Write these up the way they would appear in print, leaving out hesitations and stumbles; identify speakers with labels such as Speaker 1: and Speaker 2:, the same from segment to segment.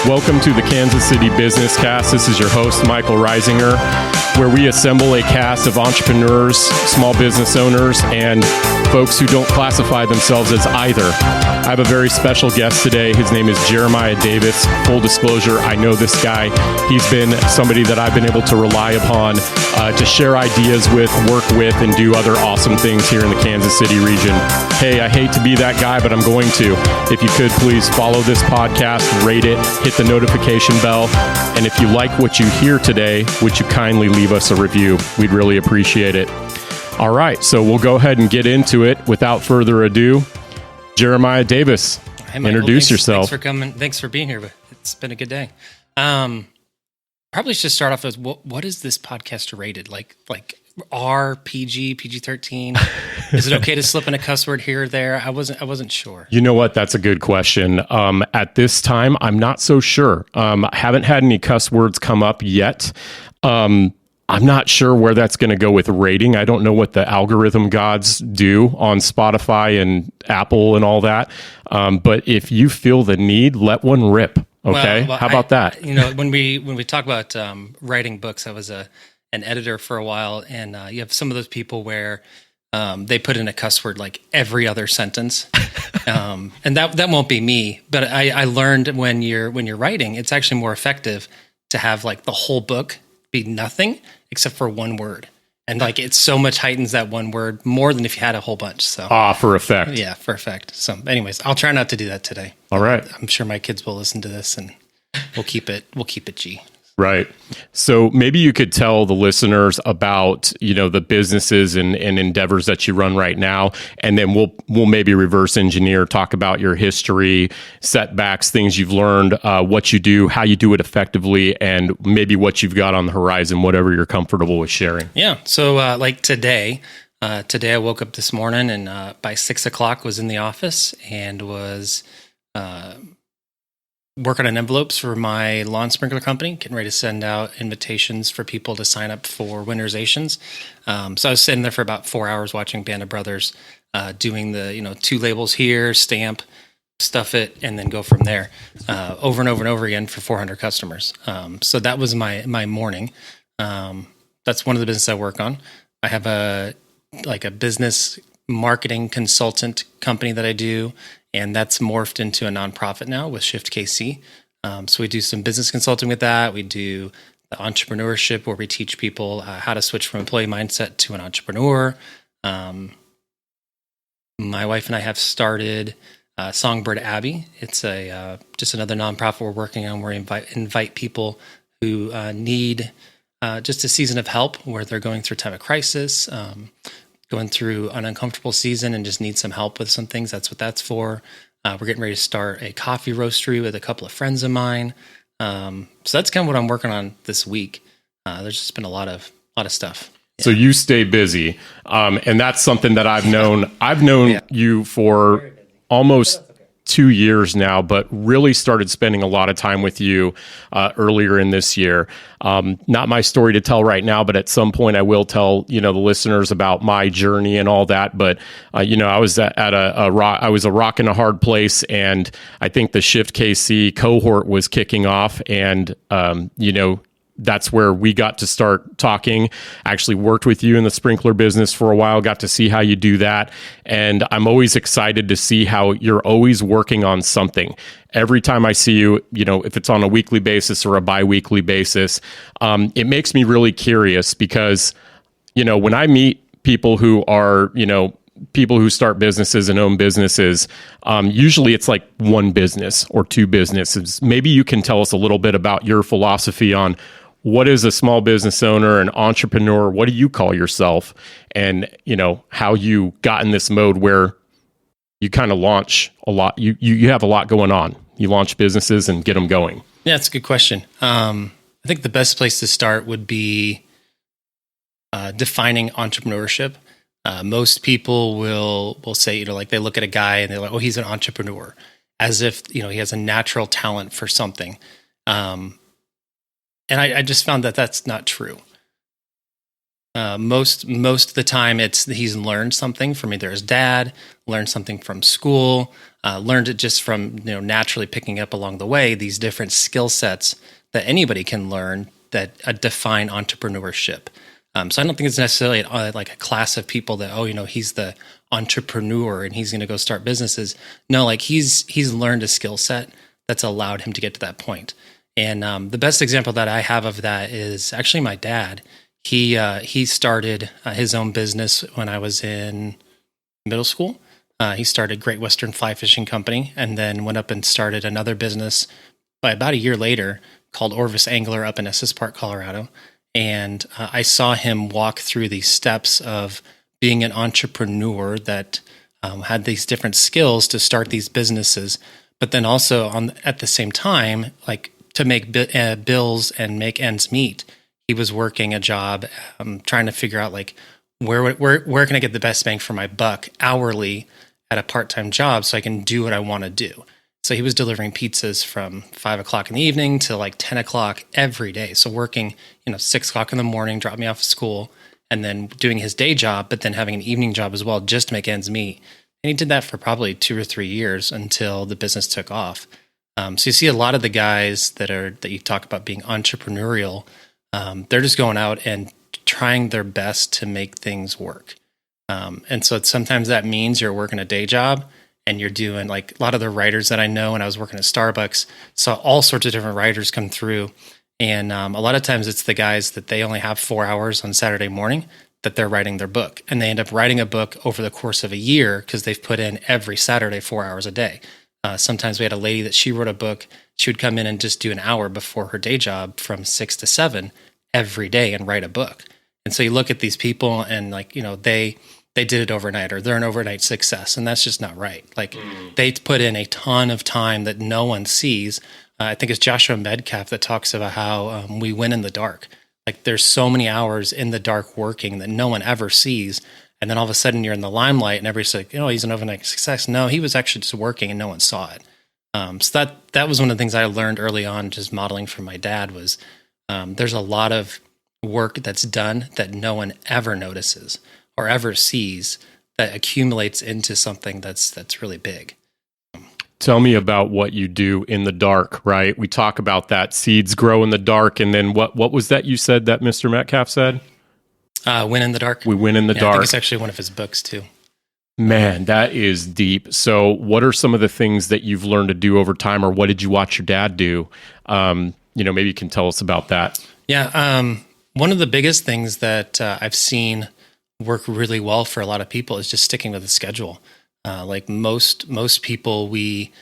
Speaker 1: Welcome to the Kansas City Business Cast. This is your host, Michael Reisinger, where we assemble a cast of entrepreneurs, small business owners, and folks who don't classify themselves as either. I have a very special guest today. His name is Jeremiah Davis. Full disclosure, I know this guy. He's been somebody that I've been able to rely upon to share ideas with, work with, and do other awesome things here in the Kansas City region. Hey, I hate to be that guy, but I'm going to. If you could, please follow this podcast, rate it, hit the notification bell, and if you like what you hear today, would you kindly leave us a review? We'd really appreciate it. All right, so we'll go ahead and get into it. Without further ado, Jeremiah Davis,
Speaker 2: hey, Michael,
Speaker 1: introduce yourself.
Speaker 2: Thanks for coming. Thanks for being here. It's been a good day. Probably should start off with what is this podcast rated? Like R, PG, PG-13? Is it okay to slip in a cuss word here or there? I wasn't sure.
Speaker 1: You know what? That's a good question. At this time, I'm not so sure. I haven't had any cuss words come up yet. I'm not sure where that's going to go with rating. I don't know what the algorithm gods do on Spotify and Apple and all that. But if you feel the need, let one rip. Okay.
Speaker 2: Well,
Speaker 1: how about that?
Speaker 2: When we talk about writing books, I was an editor for a while, and you have some of those people where they put in a cuss word like every other sentence, and that won't be me. But I learned when you're writing, it's actually more effective to have like the whole book be nothing except for one word. And like it so much heightens that one word more than if you had a whole bunch. So
Speaker 1: for effect.
Speaker 2: Yeah, for effect. So anyways, I'll try not to do that today.
Speaker 1: All right.
Speaker 2: I'm sure my kids will listen to this and we'll keep it G.
Speaker 1: Right. So maybe you could tell the listeners about, the businesses and endeavors that you run right now. And then we'll maybe reverse engineer, talk about your history, setbacks, things you've learned, what you do, how you do it effectively, and maybe what you've got on the horizon, whatever you're comfortable with sharing.
Speaker 2: Yeah. So like today I woke up this morning and by 6 o'clock was in the office and was working on envelopes for my lawn sprinkler company, getting ready to send out invitations for people to sign up for winterizations. So I was sitting there for about 4 hours watching Band of Brothers, doing the, 2 labels here, stamp, stuff it, and then go from there, over and over and over again for 400 customers. So that was my morning. That's one of the businesses I work on. I have a business marketing consultant company that I do, and that's morphed into a nonprofit now with ShiftKC. So we do some business consulting with that. We do the entrepreneurship where we teach people how to switch from employee mindset to an entrepreneur. My wife and I have started Songbird Abbey. It's just another nonprofit we're working on where we invite people who need just a season of help where they're going through a time of crisis, going through an uncomfortable season and just need some help with some things. That's what that's for. We're getting ready to start a coffee roastery with a couple of friends of mine. So that's kind of what I'm working on this week. There's just been a lot of stuff. Yeah.
Speaker 1: So you stay busy. And that's something that I've known. I've known you for almost 2 years now, but really started spending a lot of time with you earlier in this year. Not my story to tell right now, but at some point I will tell the listeners about my journey and all that. But I was at a rock in a hard place, and I think the ShiftKC cohort was kicking off, and that's where we got to start talking. Actually worked with you in the sprinkler business for a while, got to see how you do that. And I'm always excited to see how you're always working on something. Every time I see you, if it's on a weekly basis or a bi-weekly basis, it makes me really curious because, when I meet people who are, people who start businesses and own businesses, usually it's like one business or 2 businesses. Maybe you can tell us a little bit about your philosophy on what is a small business owner, an entrepreneur? What do you call yourself? And, how you got in this mode where you kind of launch a lot. You have a lot going on. You launch businesses and get them going.
Speaker 2: Yeah, that's a good question. I think the best place to start would be defining entrepreneurship. Most people will say, like they look at a guy and they're like, oh, he's an entrepreneur, as if, he has a natural talent for something. And I just found that that's not true. Most of the time, he's learned something from either his dad, learned something from school, learned it just from naturally picking up along the way these different skill sets that anybody can learn that define entrepreneurship. So I don't think it's necessarily like a class of people that he's the entrepreneur and he's going to go start businesses. No, like he's learned a skill set that's allowed him to get to that point. And the best example that I have of that is actually my dad. He started his own business when I was in middle school. He started Great Western Fly Fishing Company and then went up and started another business by about a year later called Orvis Angler up in Estes Park, Colorado. And I saw him walk through these steps of being an entrepreneur that had these different skills to start these businesses, but then also at the same time, like to make bills and make ends meet. He was working a job, trying to figure out like where can I get the best bang for my buck hourly at a part-time job so I can do what I want to do. So he was delivering pizzas from 5 o'clock in the evening to like 10 o'clock every day. So working, 6 o'clock in the morning, drop me off at school, and then doing his day job, but then having an evening job as well, just to make ends meet. And he did that for probably 2 or 3 years until the business took off. So you see a lot of the guys that you talk about being entrepreneurial, they're just going out and trying their best to make things work. And so sometimes that means you're working a day job and you're doing like a lot of the writers that I know when I was working at Starbucks, saw all sorts of different writers come through. And a lot of times it's the guys that they only have 4 hours on Saturday morning that they're writing their book. And they end up writing a book over the course of a year because they've put in every Saturday 4 hours a day. Sometimes we had a lady that she wrote a book. She would come in and just do an hour before her day job from 6 to 7 every day and write a book. And so you look at these people and like, they did it overnight or they're an overnight success. And that's just not right. Like they put in a ton of time that no one sees. I think it's Joshua Medcalf that talks about how we win in the dark. Like there's so many hours in the dark working that no one ever sees. And then all of a sudden you're in the limelight and everybody's like, he's an overnight success. No, he was actually just working and no one saw it. So that was one of the things I learned early on, just modeling from my dad was there's a lot of work that's done that no one ever notices or ever sees that accumulates into something that's really big.
Speaker 1: Tell me about what you do in the dark, right? We talk about that seeds grow in the dark. And then what was that you said that Mr. Metcalf said?
Speaker 2: Win in the dark.
Speaker 1: We win in the dark.
Speaker 2: I think it's actually one of his books too.
Speaker 1: Man, that is deep. So what are some of the things that you've learned to do over time, or what did you watch your dad do? Maybe you can tell us about that.
Speaker 2: Yeah. One of the biggest things that I've seen work really well for a lot of people is just sticking with the schedule. Like most people, we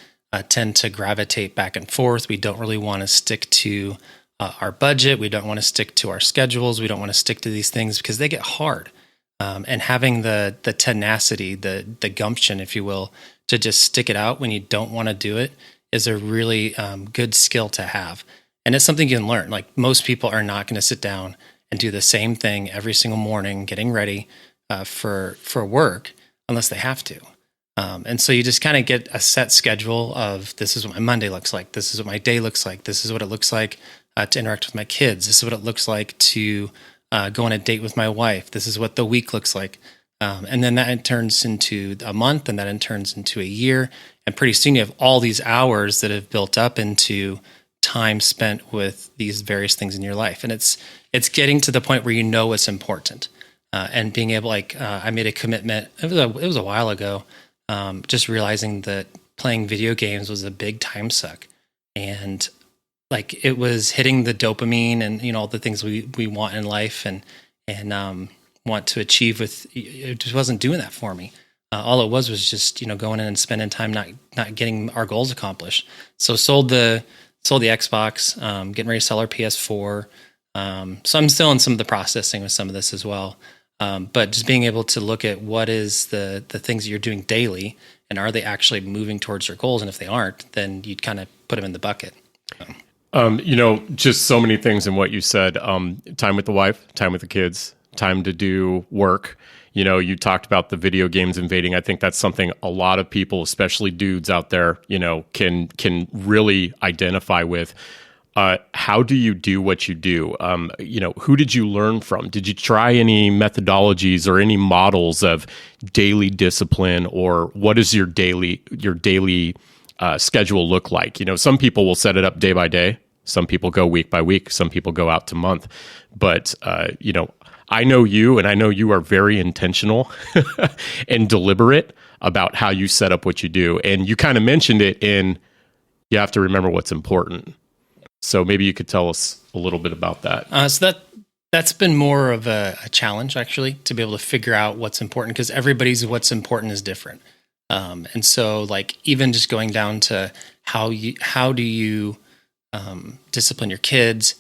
Speaker 2: tend to gravitate back and forth. We don't really want to stick to our budget. We don't want to stick to our schedules. We don't want to stick to these things because they get hard. And having the tenacity, the gumption, if you will, to just stick it out when you don't want to do it is a really good skill to have. And it's something you can learn. Like most people are not going to sit down and do the same thing every single morning, getting ready for work unless they have to. And so you just kind of get a set schedule of this is what my Monday looks like. This is what my day looks like. This is what it looks like to interact with my kids. This is what it looks like to go on a date with my wife. This is what the week looks like. And then that turns into a month and that turns into a year. And pretty soon you have all these hours that have built up into time spent with these various things in your life. And it's getting to the point where it's important. And being able, I made a commitment, it was a while ago, just realizing that playing video games was a big time suck. And like it was hitting the dopamine and, all the things we want in life and want to achieve it just wasn't doing that for me. All it was just, going in and spending time not getting our goals accomplished. So sold the Xbox, getting ready to sell our PS4. So I'm still in some of the processing with some of this as well. But just being able to look at what is the things that you're doing daily and are they actually moving towards your goals? And if they aren't, then you'd kind of put them in the bucket.
Speaker 1: Just so many things in what you said, time with the wife, time with the kids, time to do work. You talked about the video games invading. I think that's something a lot of people, especially dudes out there, can really identify with. how do you do what you do? Who did you learn from? Did you try any methodologies or any models of daily discipline, or what does your daily schedule look like? Some people will set it up day by day. Some people go week by week. Some people go out to month. But I know you, and I know you are very intentional and deliberate about how you set up what you do. And you kind of mentioned it in, you have to remember what's important. So maybe you could tell us a little bit about that.
Speaker 2: That's been more of a challenge, actually, to be able to figure out what's important, because everybody's what's important is different. And so, like, even just going down to how do you discipline your kids?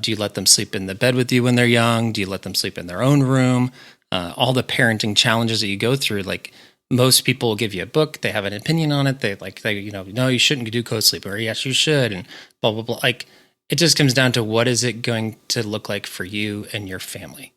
Speaker 2: Do you let them sleep in the bed with you when they're young? Do you let them sleep in their own room? All the parenting challenges that you go through, like, most people will give you a book. They have an opinion on it. No, you shouldn't do co-sleep, or yes, you should, and blah, blah, blah. Like, it just comes down to what is it going to look like for you and your family,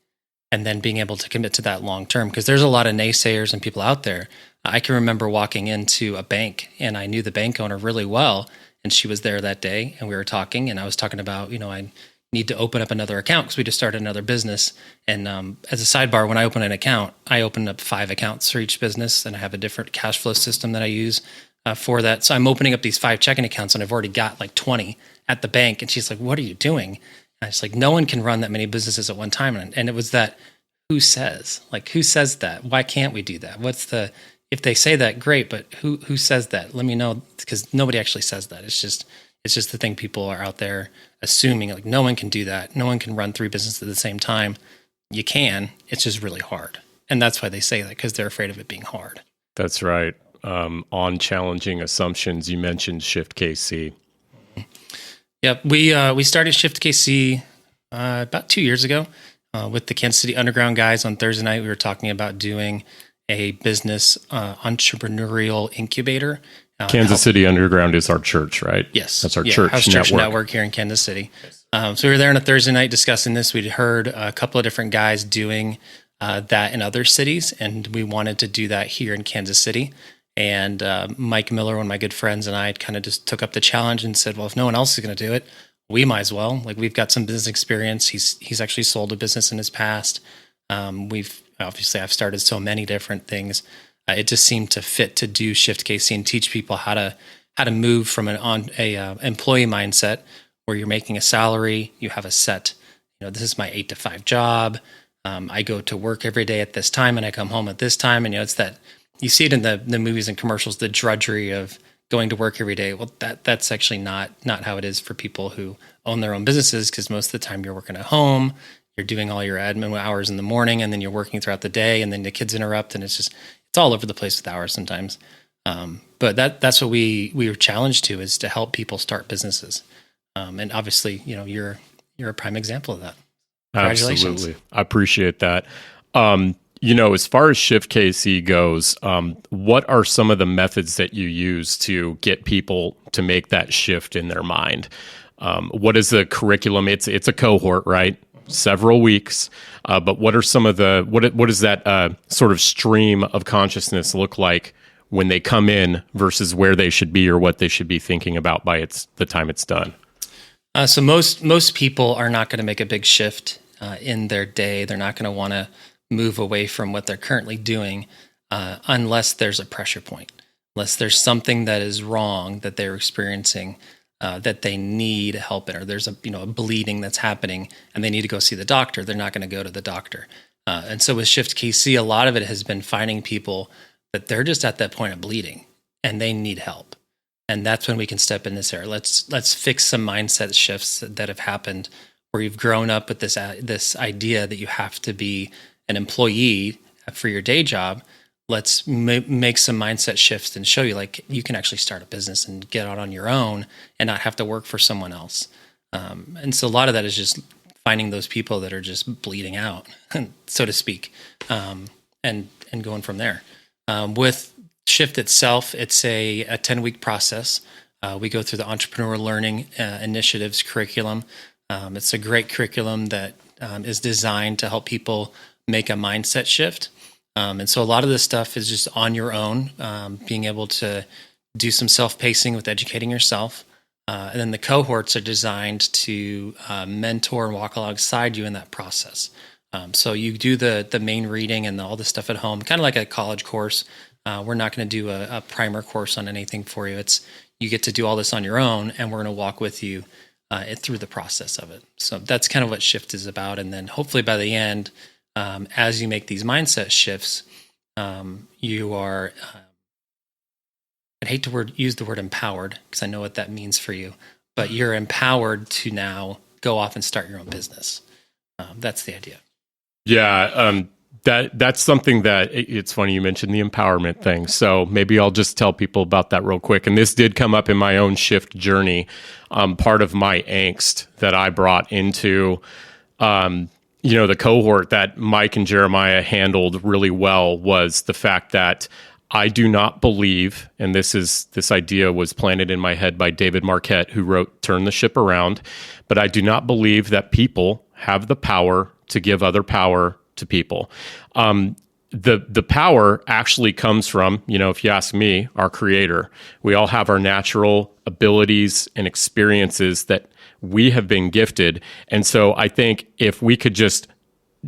Speaker 2: and then being able to commit to that long term, because there's a lot of naysayers and people out there. I can remember walking into a bank, and I knew the bank owner really well, and she was there that day, and we were talking, and I was talking about, I need to open up another account because we just started another business. And as a sidebar, when I open an account, I open up 5 accounts for each business, and I have a different cash flow system that I use for that. So I'm opening up these 5 checking accounts, and I've already got like 20 at the bank. And she's like, "What are you doing?" And I was like, "No one can run that many businesses at one time." And it was that, who says that? Why can't we do that? If they say that, great, but who says that? Let me know, because nobody actually says that. It's just the thing people are out there assuming, like, no one can do that. No one can run 3 businesses at the same time. You can. It's just really hard. And that's why they say that, because they're afraid of it being hard.
Speaker 1: That's right. On challenging assumptions, you mentioned ShiftKC.
Speaker 2: Yeah, we started ShiftKC about 2 years ago with the Kansas City Underground guys. On Thursday night, we were talking about doing a business entrepreneurial incubator.
Speaker 1: Kansas City Underground is our church, right?
Speaker 2: Yes.
Speaker 1: That's our church
Speaker 2: network here in Kansas City. So we were there on a Thursday night discussing this. We'd heard a couple of different guys doing that in other cities, and we wanted to do that here in Kansas City. And Mike Miller, one of my good friends, and I kind of just took up the challenge and said, well, if no one else is going to do it, we might as well. Like, we've got some business experience. He's actually sold a business in his past. I've started so many different things. It just seemed to fit to do ShiftKC and teach people how to move from an employee mindset where you're making a salary, you have a set, this is my 8 to 5 job. I go to work every day at this time and I come home at this time. And it's that, you see it in the movies and commercials, the drudgery of going to work every day. Well, that's actually not how it is for people who own their own businesses, because most of the time you're working at home, you're doing all your admin hours in the morning, and then you're working throughout the day, and then the kids interrupt, and it's all over the place with hours sometimes. But that's what we were challenged to, is to help people start businesses. And obviously, you're a prime example of that. Congratulations.
Speaker 1: Absolutely. I appreciate that. As far as ShiftKC goes, what are some of the methods that you use to get people to make that shift in their mind? What is the curriculum? It's a cohort, right? Several weeks. But what are some of what does that sort of stream of consciousness look like when they come in versus where they should be or what they should be thinking about by the time it's done?
Speaker 2: So most people are not going to make a big shift in their day. They're not going to want to move away from what they're currently doing unless there's a pressure point, unless there's something that is wrong that they're experiencing that they need help in, or there's a bleeding that's happening and they need to go see the doctor. They're not going to go to the doctor. And so with ShiftKC, a lot of it has been finding people that they're just at that point of bleeding and they need help. And that's when we can step in this area. Let's fix some mindset shifts that have happened where you've grown up with this idea that you have to be an employee for your day job. Let's make some mindset shifts and show you, like, you can actually start a business and get out on your own and not have to work for someone else. And so a lot of that is just finding those people that are just bleeding out, so to speak, and going from there. With Shift itself, it's a 10-week process. We go through the Entrepreneur Learning Initiatives curriculum. It's a great curriculum that is designed to help people make a mindset shift. And so a lot of this stuff is just on your own, being able to do some self-pacing with educating yourself, And then the cohorts are designed to mentor and walk alongside you in that process. So you do the main reading and all the stuff at home, kind of like a college course. We're not going to do a primer course on anything for you. You get to do all this on your own, and we're going to walk with you through the process of it. So that's kind of what Shift is about. And then hopefully by the end, as you make these mindset shifts, you are, I'd hate to use the word empowered because I know what that means for you, but you're empowered to now go off and start your own business. That's the idea.
Speaker 1: Yeah, that's something that it's funny you mentioned the empowerment thing. So maybe I'll just tell people about that real quick. And this did come up in my own Shift journey. Part of my angst that I brought into, the cohort that Mike and Jeremiah handled really well was the fact that I do not believe, and this idea was planted in my head by David Marquette, who wrote Turn the Ship Around, but I do not believe that people have the power to give other power to people. The power actually comes from, if you ask me, our creator. We all have our natural abilities and experiences that we have been gifted. And so I think if we could just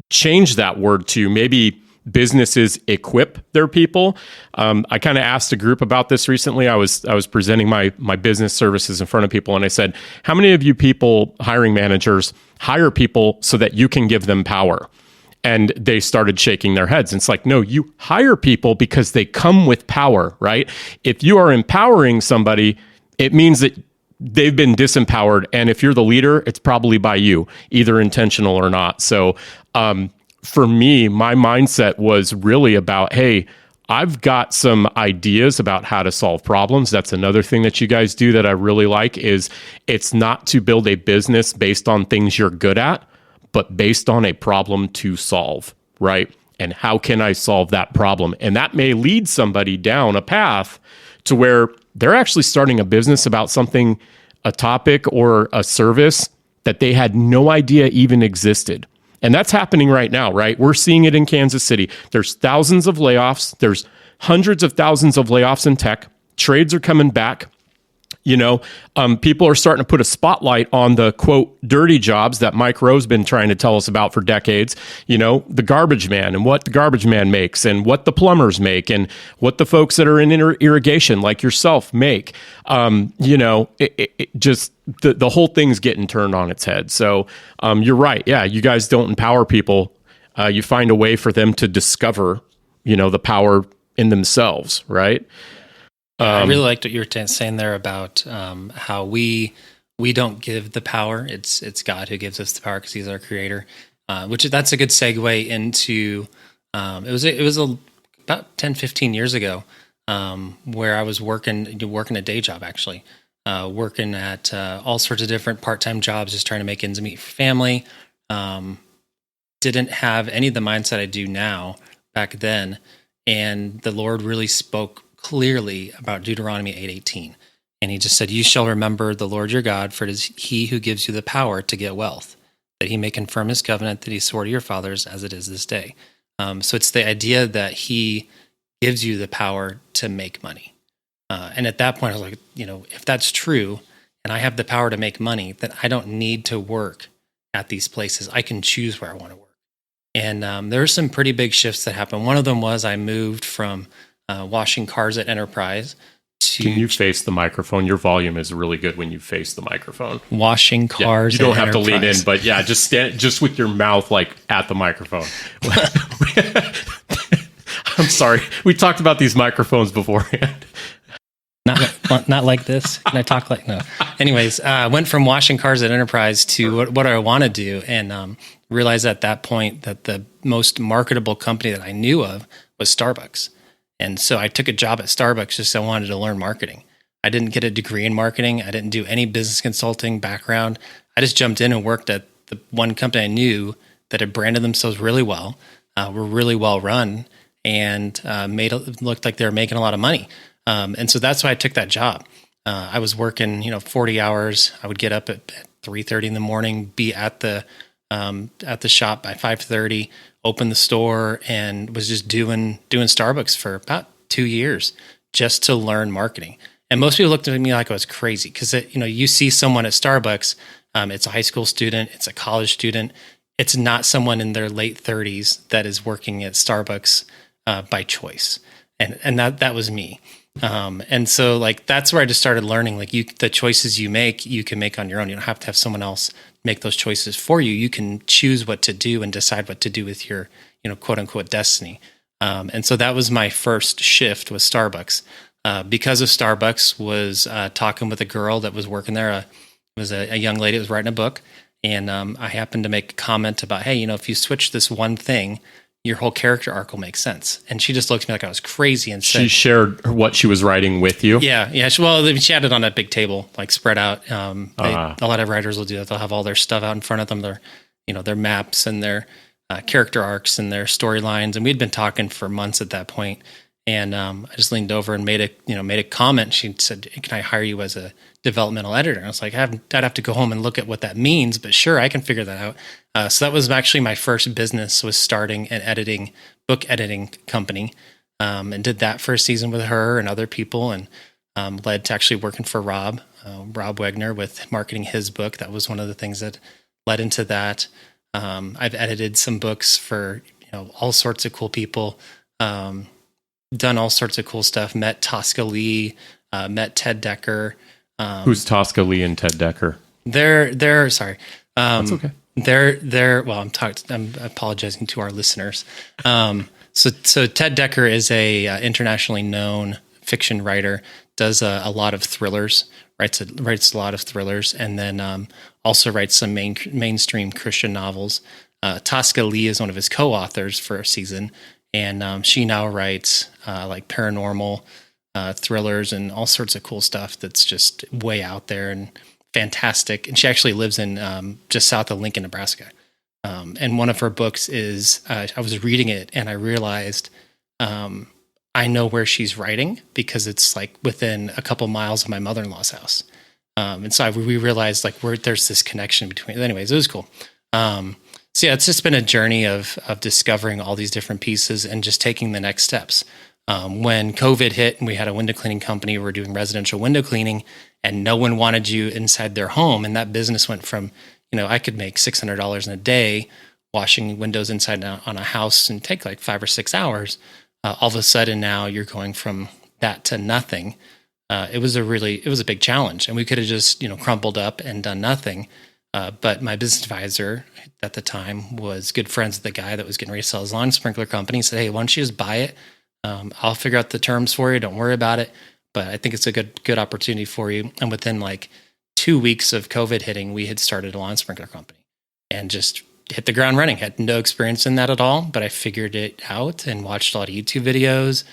Speaker 1: change that word to maybe businesses equip their people. I kind of asked a group about this recently. I was presenting my business services in front of people, and I said, how many of you people, hiring managers, hire people so that you can give them power? And they started shaking their heads. And it's like, no, you hire people because they come with power, right? If you are empowering somebody, it means that they've been disempowered. And if you're the leader, it's probably by you, either intentional or not. So, for me, my mindset was really about, hey, I've got some ideas about how to solve problems. That's another thing that you guys do that I really like is it's not to build a business based on things you're good at, but based on a problem to solve, right? And how can I solve that problem? And that may lead somebody down a path to where they're actually starting a business about something, a topic or a service that they had no idea even existed. And that's happening right now, right? We're seeing it in Kansas City. There's thousands of layoffs. There's hundreds of thousands of layoffs in tech. Trades are coming back. People are starting to put a spotlight on the, quote, dirty jobs that Mike Rowe's been trying to tell us about for decades. The garbage man and what the garbage man makes and what the plumbers make and what the folks that are in irrigation like yourself make. Just the whole thing's getting turned on its head. So you're right. Yeah, you guys don't empower people. You find a way for them to discover, the power in themselves, right?
Speaker 2: I really liked what you were saying there about how we don't give the power. It's God who gives us the power because He's our creator. That's a good segue into it was about 10, 15 years ago where I was working a day job actually, working at all sorts of different part-time jobs, just trying to make ends meet for family. Didn't have any of the mindset I do now back then, and the Lord really spoke clearly about Deuteronomy 8:18. And He just said, you shall remember the Lord your God, for it is He who gives you the power to get wealth, that He may confirm His covenant that He swore to your fathers as it is this day. So it's the idea that He gives you the power to make money. And at that point, I was like, if that's true, and I have the power to make money, then I don't need to work at these places. I can choose where I want to work. And there are some pretty big shifts that happened. One of them was I moved from washing cars at Enterprise to...
Speaker 1: Can you face the microphone? Your volume is really good when you face the microphone.
Speaker 2: Washing cars.
Speaker 1: You don't have
Speaker 2: Enterprise.
Speaker 1: to lean in, but yeah, just stand just with your mouth like at the microphone. I'm sorry. We talked about these microphones beforehand.
Speaker 2: Not like this. Can I talk like no? Anyways, I went from washing cars at Enterprise to what I want to do, and realized at that point that the most marketable company that I knew of was Starbucks. And so I took a job at Starbucks just so I wanted to learn marketing. I didn't get a degree in marketing. I didn't do any business consulting background. I just jumped in and worked at the one company I knew that had branded themselves really well, were really well run, and made it looked like they were making a lot of money. And so that's why I took that job. I was working, 40 hours. I would get up at 3:30 in the morning, be at the shop by 5:30, open the store, and was just doing Starbucks for about 2 years just to learn marketing. And most people looked at me like I was crazy because, you see someone at Starbucks, it's a high school student, it's a college student. It's not someone in their late 30s that is working at Starbucks by choice. And that was me. And so like, that's where I just started learning, like the choices you can make on your own. You don't have to have someone else make those choices for you. You can choose what to do and decide what to do with your, quote unquote destiny. And so that was my first shift with Starbucks. Because of Starbucks was talking with a girl that was working there. It was a young lady that was writing a book. And I happened to make a comment about, hey, if you switch this one thing, your whole character arc will make sense. And she just looked at me like I was crazy and said,
Speaker 1: she shared what she was writing with you.
Speaker 2: Yeah. She had it on a big table, like spread out. A lot of writers will do that. They'll have all their stuff out in front of them, their maps and their character arcs and their storylines. And we'd been talking for months at that point. And I just leaned over and made a comment. She said, "Can I hire you as a developmental editor?" And I was like, I'd have to go home and look at what that means, but sure, I can figure that out. So that was actually my first business, was starting an book editing company, and did that for a season with her and other people, and led to actually working for Rob Wagner with marketing his book. That was one of the things that led into that. I've edited some books for all sorts of cool people. Done all sorts of cool stuff. Met Tosca Lee, met Ted Decker.
Speaker 1: Who's Tosca Lee and Ted Decker?
Speaker 2: They're sorry.
Speaker 1: That's okay.
Speaker 2: Well, I'm apologizing to our listeners. So Ted Decker is a internationally known fiction writer. Does a lot of thrillers. Writes a lot of thrillers, and then also writes some mainstream Christian novels. Tosca Lee is one of his co-authors for a season. And she now writes like paranormal thrillers and all sorts of cool stuff that's just way out there and fantastic. And she actually lives in just south of Lincoln, Nebraska. And one of her books is, I was reading it and I realized I know where she's writing because it's like within a couple miles of my mother-in-law's house. And so we realized like there's this connection between. Anyways, it was cool. So yeah, it's just been a journey of discovering all these different pieces and just taking the next steps. When COVID hit and we had a window cleaning company, we were doing residential window cleaning, and no one wanted you inside their home. And that business went from, I could make $600 in a day washing windows inside on a house and take like 5 or 6 hours. All of a sudden now you're going from that to nothing. It was a big challenge, and we could have just, crumpled up and done nothing. But my business advisor at the time was good friends with the guy that was getting ready to sell his lawn sprinkler company. He said, "Hey, why don't you just buy it? I'll figure out the terms for you. Don't worry about it. But I think it's a good opportunity for you." And within like 2 weeks of COVID hitting, we had started a lawn sprinkler company and just hit the ground running. Had no experience in that at all, but I figured it out and watched a lot of YouTube videos,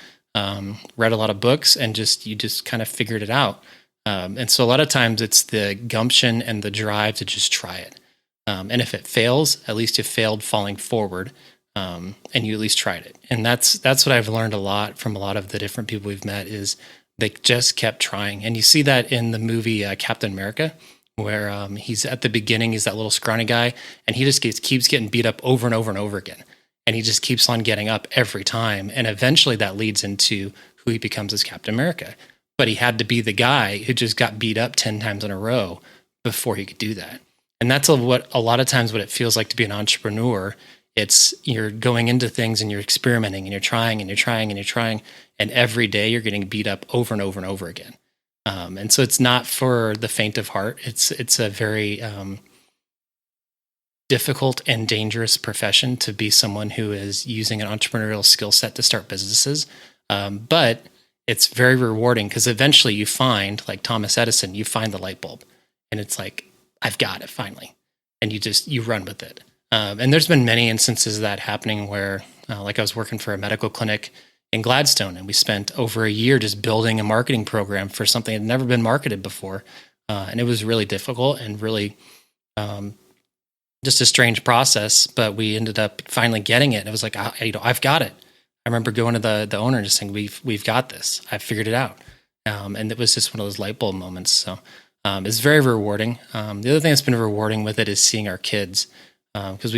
Speaker 2: read a lot of books, and you just kind of figured it out. And so a lot of times it's the gumption and the drive to just try it. And if it fails, at least you failed falling forward, and you at least tried it. And that's what I've learned a lot from a lot of the different people we've met is they just kept trying. And you see that in the movie Captain America, where he's at the beginning, he's that little scrawny guy, and he just keeps getting beat up over and over and over again. And he just keeps on getting up every time. And eventually that leads into who he becomes as Captain America. But he had to be the guy who just got beat up 10 times in a row before he could do that. And that's a lot of times what it feels like to be an entrepreneur. It's you're going into things and you're experimenting and you're trying and you're trying and you're trying. And every day you're getting beat up over and over and over again. And so it's not for the faint of heart. It's a very difficult and dangerous profession to be someone who is using an entrepreneurial skill set to start businesses. But it's very rewarding because eventually you find, like Thomas Edison, you find the light bulb and it's like, I've got it finally. And you run with it. And there's been many instances of that happening where, like I was working for a medical clinic in Gladstone and we spent over a year just building a marketing program for something that had never been marketed before. And it was really difficult and really just a strange process, but we ended up finally getting it. And it was like, I've got it. I remember going to the owner and just saying, we've got this. I've figured it out. And it was just one of those light bulb moments. So it's very rewarding. The other thing that's been rewarding with it is seeing our kids. Because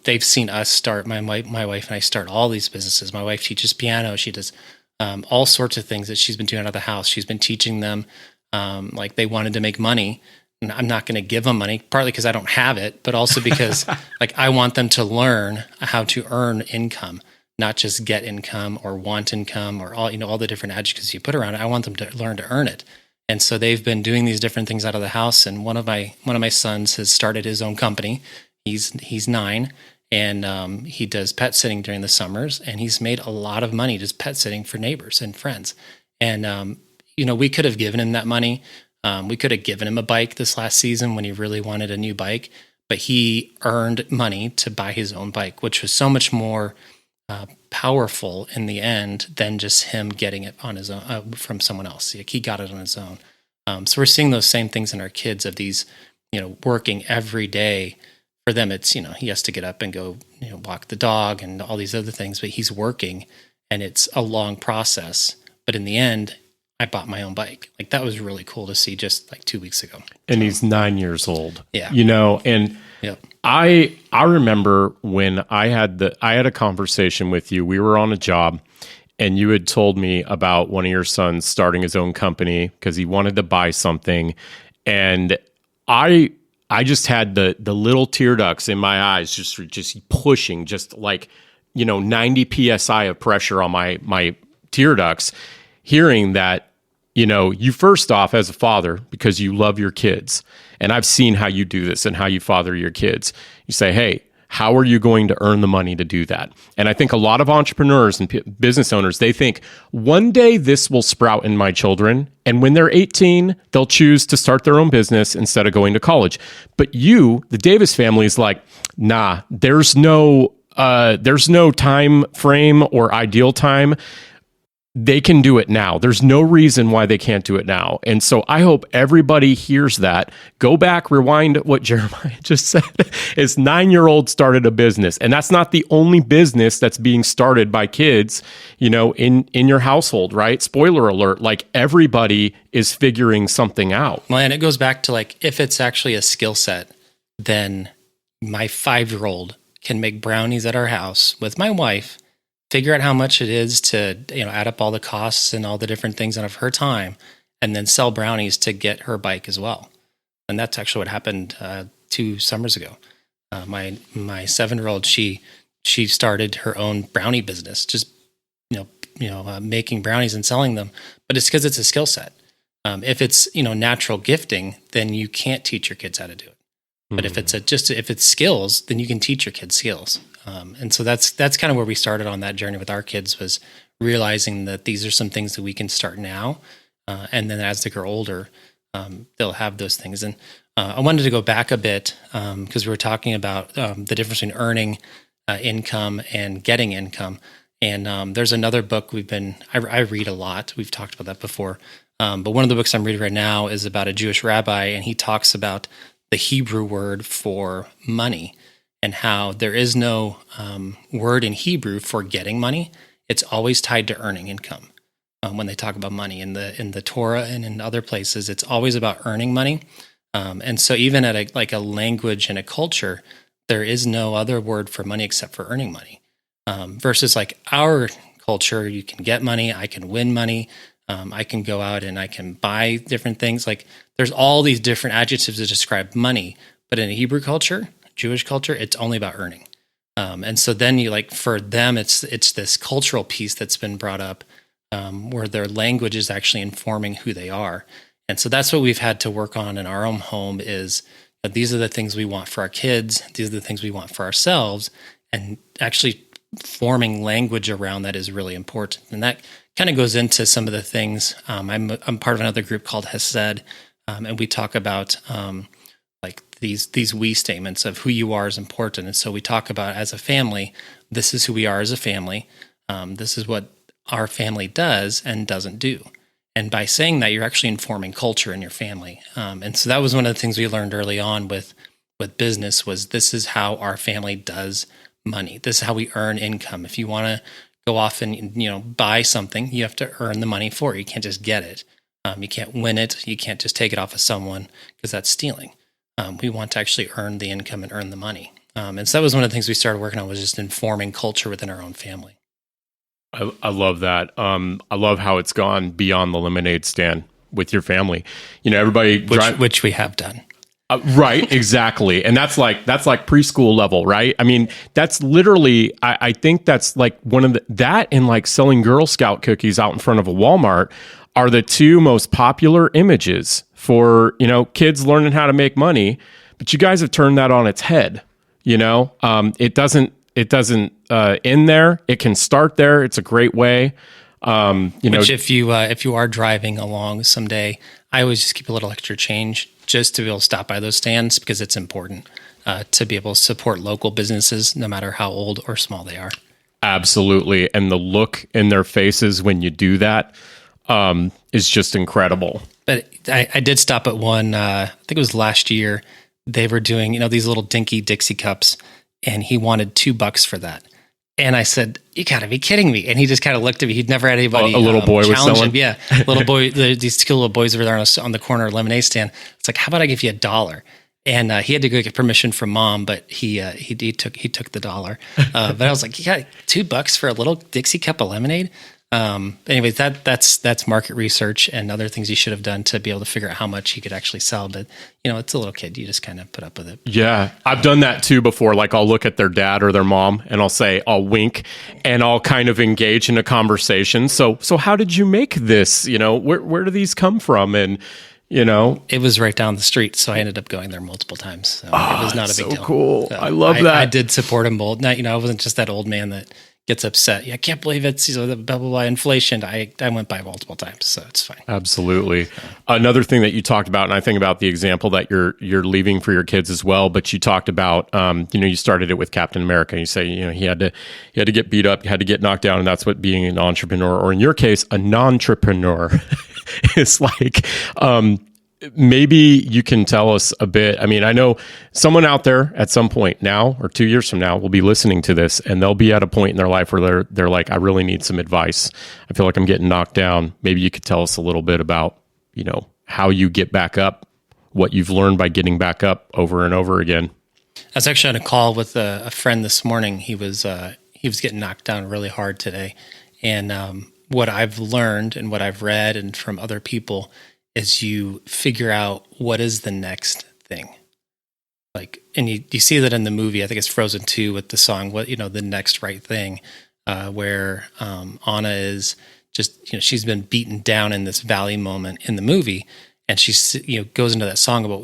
Speaker 2: they've seen us start, my wife and I start all these businesses. My wife teaches piano. She does all sorts of things that she's been doing out of the house. She's been teaching them, like they wanted to make money. And I'm not going to give them money, partly because I don't have it, but also because like I want them to learn how to earn income, not just get income or want income or all the different adjectives you put around it. I want them to learn to earn it. And so they've been doing these different things out of the house. And one of my sons has started his own company. He's 9, and he does pet sitting during the summers, and he's made a lot of money just pet sitting for neighbors and friends. And we could have given him that money. We could have given him a bike this last season when he really wanted a new bike, but he earned money to buy his own bike, which was so much more powerful in the end than just him getting it on his own from someone else. Like he got it on his own. So we're seeing those same things in our kids of these, working every day. For them, it's, he has to get up and go, walk the dog and all these other things, but he's working and it's a long process. But in the end, I bought my own bike. Like that was really cool to see just like 2 weeks ago.
Speaker 1: And he's 9 years old.
Speaker 2: Yeah.
Speaker 1: And
Speaker 2: yep.
Speaker 1: I remember when I had a conversation with you. We were on a job and you had told me about one of your sons starting his own company because he wanted to buy something. And I just had the little tear ducts in my eyes, just pushing, just like, 90 PSI of pressure on my tear ducts, hearing that, you first off as a father, because you love your kids, and I've seen how you do this and how you father your kids. You say, hey, how are you going to earn the money to do that? And I think a lot of entrepreneurs and business owners, they think one day this will sprout in my children. And when they're 18, they'll choose to start their own business instead of going to college. But you, the Davis family, is like, nah, there's no time frame or ideal time. They can do it now. There's no reason why they can't do it now. And so I hope everybody hears that. Go back, rewind what Jeremiah just said. His 9-year-old started a business. And that's not the only business that's being started by kids, in your household, right? Spoiler alert, like everybody is figuring something out.
Speaker 2: Well, and it goes back to like, if it's actually a skill set, then my 5-year-old can make brownies at our house with my wife, figure out how much it is to, add up all the costs and all the different things out of her time, and then sell brownies to get her bike as well. And that's actually what happened 2 summers ago. My 7-year-old, she started her own brownie business, just making brownies and selling them. But it's because it's a skill set. If it's natural gifting, then you can't teach your kids how to do it. But if it's skills, then you can teach your kids skills. And so that's kind of where we started on that journey with our kids, was realizing that these are some things that we can start now. And then as they grow older, they'll have those things. And I wanted to go back a bit because we were talking about the difference between earning income and getting income. And there's another book I read a lot. We've talked about that before. But one of the books I'm reading right now is about a Jewish rabbi, and he talks about the Hebrew word for money, and how there is no word in Hebrew for getting money. It's always tied to earning income. When they talk about money in the Torah and in other places, it's always about earning money. And so even at a language and a culture, there is no other word for money except for earning money. Versus like our culture, you can get money, I can win money, I can go out and I can buy different things. Like there's all these different adjectives that describe money, but in a Hebrew culture, Jewish culture, it's only about earning. And so then for them, it's this cultural piece that's been brought up where their language is actually informing who they are. And so that's what we've had to work on in our own home is that these are the things we want for our kids. These are the things we want for ourselves, and actually forming language around that is really important. And that kind of goes into some of the things. I'm part of another group called Hesed, and we talk about these we statements of who you are is important. And so we talk about as a family, this is who we are as a family. This is what our family does and doesn't do. And by saying that, you're actually informing culture in your family. And so that was one of the things we learned early on with business was this is how our family does money. This is how we earn income. If you want to go off and, buy something, you have to earn the money for it. You can't just get it. You can't win it. You can't just take it off of someone because that's stealing. We want to actually earn the income and earn the money. And so that was one of the things we started working on was just informing culture within our own family.
Speaker 1: I love that. I love how it's gone beyond the lemonade stand with your family. Everybody
Speaker 2: which we have done.
Speaker 1: Right, exactly. And that's like preschool level, right? I mean, that's literally, I think that's like one of that and like selling Girl Scout cookies out in front of a Walmart are the two most popular images for, kids learning how to make money. But you guys have turned that on its head. It doesn't end there. It can start there. It's a great way.
Speaker 2: Which if you are driving along someday, I always just keep a little extra change just to be able to stop by those stands because it's important to be able to support local businesses, no matter how old or small they are.
Speaker 1: Absolutely. And the look in their faces when you do that is just incredible.
Speaker 2: But I did stop at one, I think it was last year. They were doing, these little dinky Dixie cups, and he wanted $2 for that. And I said, "You gotta be kidding me!" And he just kind of looked at me. He'd never had anybody.
Speaker 1: A little boy was selling.
Speaker 2: Him. Yeah, little boy. These two little boys over there on the corner lemonade stand. It's like, how about I give you $1? And he had to go get permission from mom, but he took the $1. But I was like, "You got $2 for a little Dixie cup of lemonade?" Anyway, that's market research and other things you should have done to be able to figure out how much he could actually sell. But it's a little kid; you just kind of put up with it.
Speaker 1: Yeah, I've done that too before. Like I'll look at their dad or their mom, and I'll wink, and I'll kind of engage in a conversation. So how did you make this? Where do these come from? And
Speaker 2: it was right down the street, so I ended up going there multiple times. So it was not a big deal.
Speaker 1: Cool. So I love that.
Speaker 2: I did support him both. Now, I wasn't just that old man that gets upset. Yeah, I can't believe it's the blah blah blah inflation. I went by multiple times, so it's fine.
Speaker 1: Absolutely. Another thing that you talked about, and I think about the example that you're leaving for your kids as well. But you talked about, you started it with Captain America. You say, he had to get beat up, he had to get knocked down, and that's what being an entrepreneur, or in your case, a non-entrepreneur, is like. Maybe you can tell us a bit. I mean, I know someone out there at some point now or 2 years from now will be listening to this, and they'll be at a point in their life where they're like, I really need some advice. I feel like I'm getting knocked down. Maybe you could tell us a little bit about, how you get back up, what you've learned by getting back up over and over again.
Speaker 2: I was actually on a call with a friend this morning. He was getting knocked down really hard today. And what I've learned and what I've read and from other people is you figure out what is the next thing. Like, and you see that in the movie, I think it's Frozen 2 with the song, the next right thing, where Anna is just, she's been beaten down in this valley moment in the movie. And she's, goes into that song about,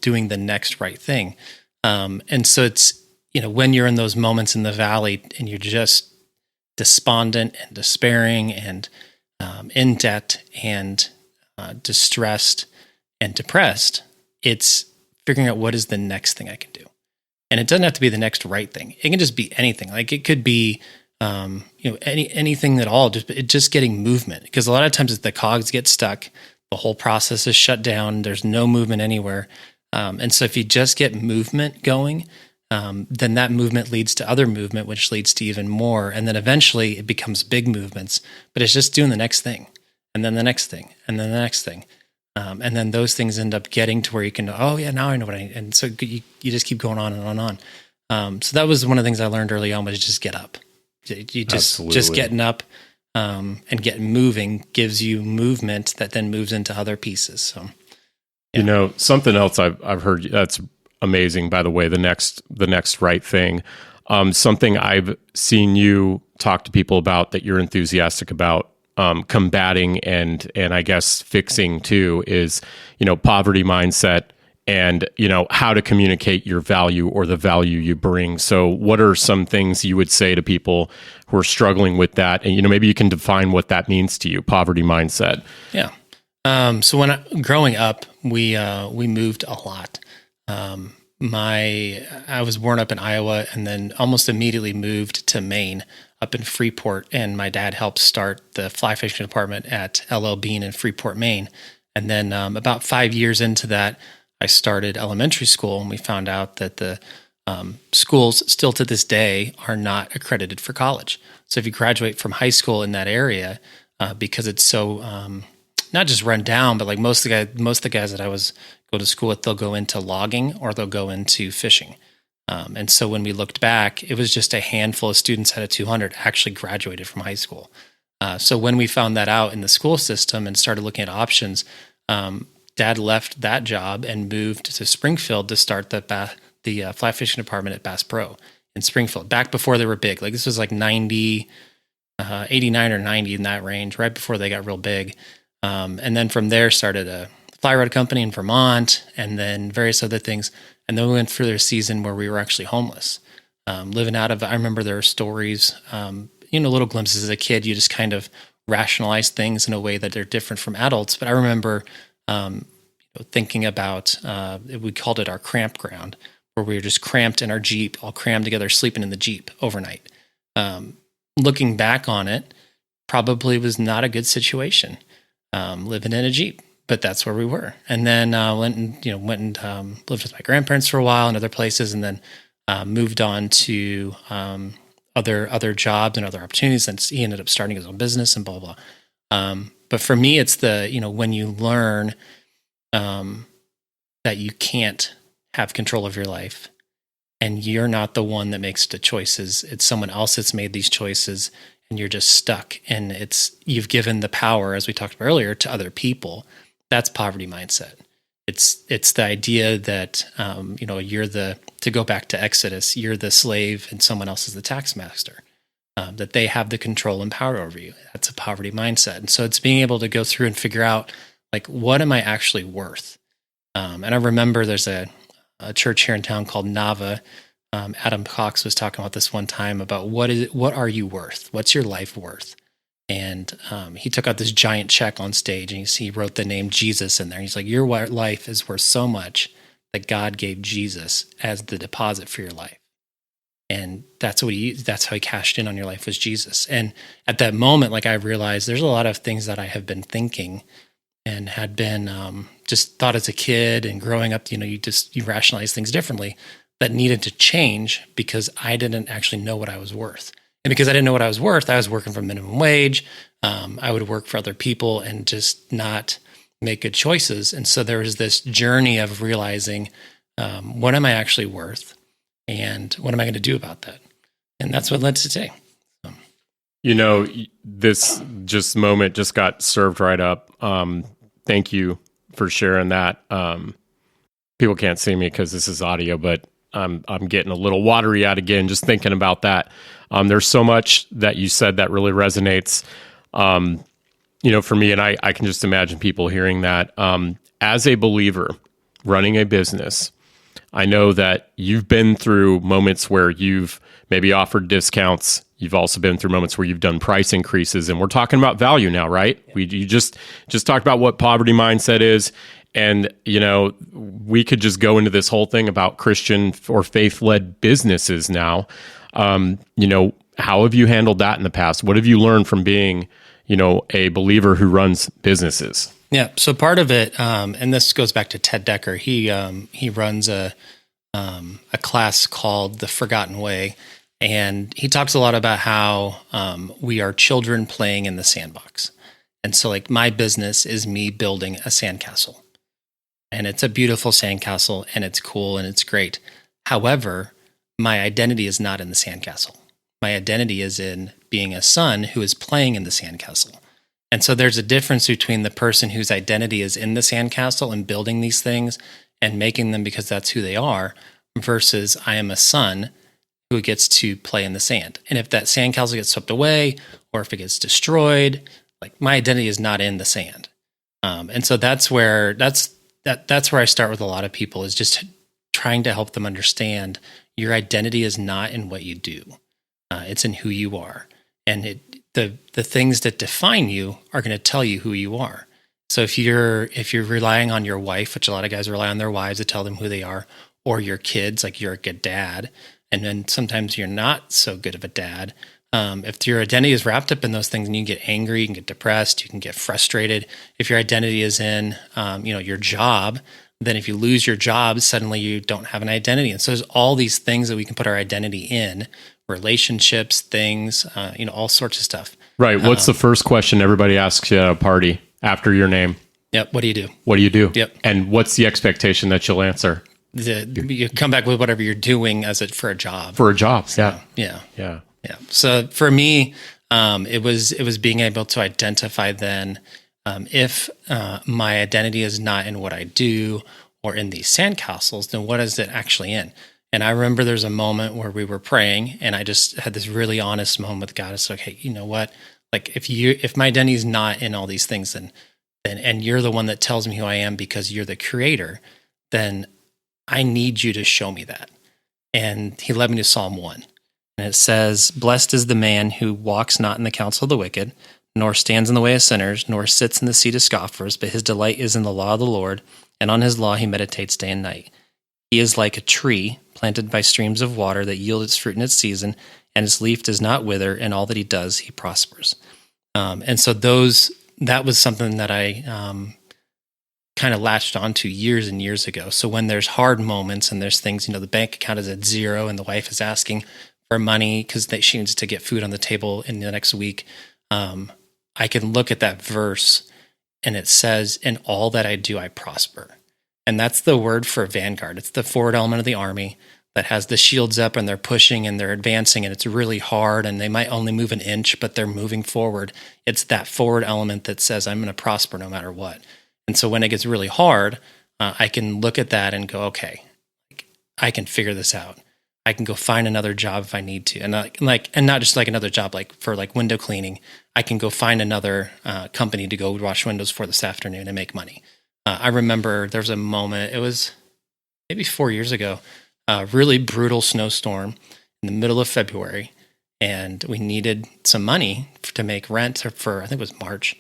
Speaker 2: doing the next right thing. And so it's, when you're in those moments in the valley and you're just despondent and despairing and in debt and distressed and depressed, it's figuring out what is the next thing I can do. And it doesn't have to be the next right thing. It can just be anything. Like it could be, anything at all, just getting movement. Because a lot of times the cogs get stuck, the whole process is shut down, there's no movement anywhere. And so if you just get movement going, then that movement leads to other movement, which leads to even more. And then eventually it becomes big movements, but it's just doing the next thing. And then the next thing, and then the next thing. And then those things end up getting to where you can, oh yeah, now I know what I need. And so you just keep going on and on and on. So that was one of the things I learned early on, was just get up. You just getting up and getting moving gives you movement that then moves into other pieces. So, yeah.
Speaker 1: Something else I've heard that's amazing, by the way, the next right thing. Something I've seen you talk to people about that you're enthusiastic about, combating and I guess fixing too, is, poverty mindset and, how to communicate your value or the value you bring. So what are some things you would say to people who are struggling with that? And, maybe you can define what that means to you, poverty mindset.
Speaker 2: Yeah. So growing up, we moved a lot. I was born up in Iowa and then almost immediately moved to Maine, up in Freeport, and my dad helped start the fly fishing department at L.L. Bean in Freeport, Maine. And then about 5 years into that, I started elementary school, and we found out that the schools still to this day are not accredited for college. So if you graduate from high school in that area, because it's so not just run down, but like most of the guys that I go to school with, they'll go into logging or they'll go into fishing. And so when we looked back, it was just a handful of students out of 200 actually graduated from high school. So when we found that out in the school system and started looking at options, Dad left that job and moved to Springfield to start the fly fishing department at Bass Pro in Springfield, back before they were big. Like this was like 89 or 90 in that range, right before they got real big. And then from there started a fly rod company in Vermont and then various other things. And then we went through their season where we were actually homeless, living out of, I remember there were stories, little glimpses as a kid, you just kind of rationalize things in a way that they're different from adults. But I remember thinking about, we called it our cramp ground, where we were just cramped in our Jeep, all crammed together, sleeping in the Jeep overnight. Looking back on it, probably was not a good situation, living in a Jeep, but that's where we were. And then went and lived with my grandparents for a while in other places, and then moved on to other jobs and other opportunities. And he ended up starting his own business and blah, blah, blah. But for me, it's when you learn that you can't have control of your life and you're not the one that makes the choices. It's someone else that's made these choices and you're just stuck. And you've given the power, as we talked about earlier, to other people. That's poverty mindset. It's the idea that, to go back to Exodus, you're the slave and someone else is the tax master, that they have the control and power over you. That's a poverty mindset. And so it's being able to go through and figure out, like, what am I actually worth? And I remember there's a church here in town called Nava. Adam Cox was talking about this one time about what are you worth? What's your life worth? And he took out this giant check on stage and he wrote the name Jesus in there. He's like, your life is worth so much that God gave Jesus as the deposit for your life. And that's how he cashed in on your life, was Jesus. And at that moment, like, I realized there's a lot of things that I have been thinking and had been just thought as a kid and growing up, you rationalize things differently, that needed to change because I didn't actually know what I was worth. And because I didn't know what I was worth, I was working for minimum wage. I would work for other people and just not make good choices. And so there was this journey of realizing, what am I actually worth? And what am I going to do about that? And that's what led to today.
Speaker 1: This moment just got served right up. Thank you for sharing that. People can't see me because this is audio, but I'm getting a little watery eyed again, just thinking about that. There's so much that you said that really resonates, for me, and I can just imagine people hearing that. As a believer running a business, I know that you've been through moments where you've maybe offered discounts. You've also been through moments where you've done price increases, and we're talking about value now, right? Yeah. You just talked about what poverty mindset is, and we could just go into this whole thing about Christian or faith-led businesses now. How have you handled that in the past? What have you learned from being, a believer who runs businesses?
Speaker 2: Yeah. So part of it, and this goes back to Ted Decker. He runs a class called The Forgotten Way, and he talks a lot about how we are children playing in the sandbox. And so, like, my business is me building a sandcastle, and it's a beautiful sandcastle, and it's cool, and it's great. However, my identity is not in the sandcastle. My identity is in being a son who is playing in the sandcastle. And so there's a difference between the person whose identity is in the sandcastle and building these things and making them because that's who they are, versus I am a son who gets to play in the sand. And if that sandcastle gets swept away or if it gets destroyed, like, my identity is not in the sand. And so that's where I start with a lot of people, is just trying to help them understand your identity is not in what you do. It's in who you are. And the things that define you are going to tell you who you are. So if you're relying on your wife, which a lot of guys rely on their wives to tell them who they are, or your kids, like, you're a good dad, and then sometimes you're not so good of a dad. If your identity is wrapped up in those things, and you can get angry, you can get depressed, you can get frustrated. If your identity is in, your job, then if you lose your job, suddenly you don't have an identity. And so there's all these things that we can put our identity in, relationships, things, all sorts of stuff.
Speaker 1: Right. What's the first question everybody asks you at a party after your name?
Speaker 2: Yep. What do you do?
Speaker 1: What do you do?
Speaker 2: Yep.
Speaker 1: And what's the expectation that you'll answer?
Speaker 2: you come back with whatever you're doing for a job.
Speaker 1: For a job.
Speaker 2: Yeah.
Speaker 1: Yeah.
Speaker 2: So for me, it was being able to identify then if my identity is not in what I do or in these sandcastles, then what is it actually in? And I remember there's a moment where we were praying, and I just had this really honest moment with God. It's like, hey, you know what? Like if my identity is not in all these things, then and you're the one that tells me who I am because you're the creator, then I need you to show me that. And he led me to Psalm 1. And it says, blessed is the man who walks not in the counsel of the wicked, nor stands in the way of sinners, nor sits in the seat of scoffers, but his delight is in the law of the Lord, and on his law he meditates day and night. He is like a tree planted by streams of water that yield its fruit in its season, and its leaf does not wither, and all that he does, he prospers. And so that was something that I kind of latched onto years and years ago. So when there's hard moments and there's things, the bank account is at zero and the wife is asking for money because she needs to get food on the table in the next week, I can look at that verse and it says, in all that I do, I prosper. And that's the word for vanguard. It's the forward element of the army that has the shields up and they're pushing and they're advancing and it's really hard and they might only move an inch, but they're moving forward. It's that forward element that says, I'm going to prosper no matter what. And so when it gets really hard, I can look at that and go, okay, I can figure this out. I can go find another job if I need to. And not just like another job, like for like window cleaning, I can go find another company to go wash windows for this afternoon and make money. I remember there was a moment, it was maybe 4 years ago, a really brutal snowstorm in the middle of February. And we needed some money to make rent for, I think it was March.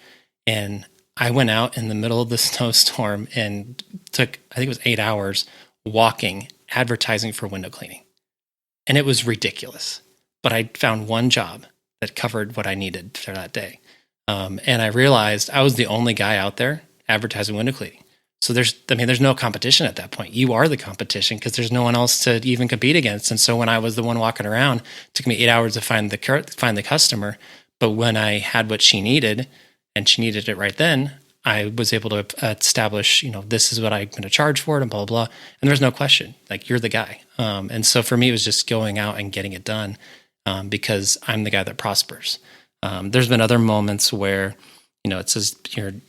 Speaker 2: And I went out in the middle of the snowstorm and took, I think it was 8 hours walking, advertising for window cleaning. And it was ridiculous. But I found one job that covered what I needed for that day. And I realized I was the only guy out there advertising window cleaning. So there's no competition at that point. You are the competition because there's no one else to even compete against. And so when I was the one walking around, it took me 8 hours to find the customer. But when I had what she needed, and she needed it right then, I was able to establish, this is what I'm going to charge for it and blah, blah, blah. And there's no question, like, you're the guy. And so for me, it was just going out and getting it done because I'm the guy that prospers. There's been other moments where, it says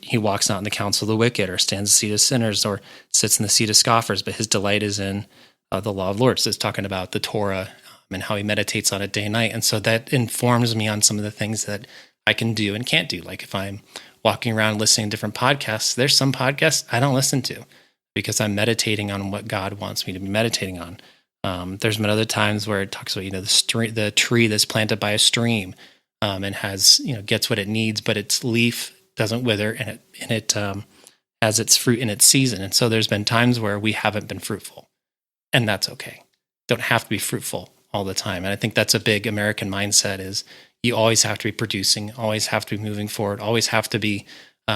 Speaker 2: he walks not in the counsel of the wicked or stands in the seat of sinners or sits in the seat of scoffers, but his delight is in the law of the Lord. So it's talking about the Torah and how he meditates on it day and night. And so that informs me on some of the things that I can do and can't do. Like if I'm walking around listening to different podcasts, there's some podcasts I don't listen to because I'm meditating on what God wants me to be meditating on. There's been other times where it talks about, the tree that's planted by a stream and has, gets what it needs, but its leaf doesn't wither and it has its fruit in its season. And so there's been times where we haven't been fruitful, and that's okay. Don't have to be fruitful all the time. And I think that's a big American mindset is you always have to be producing, always have to be moving forward, always have to be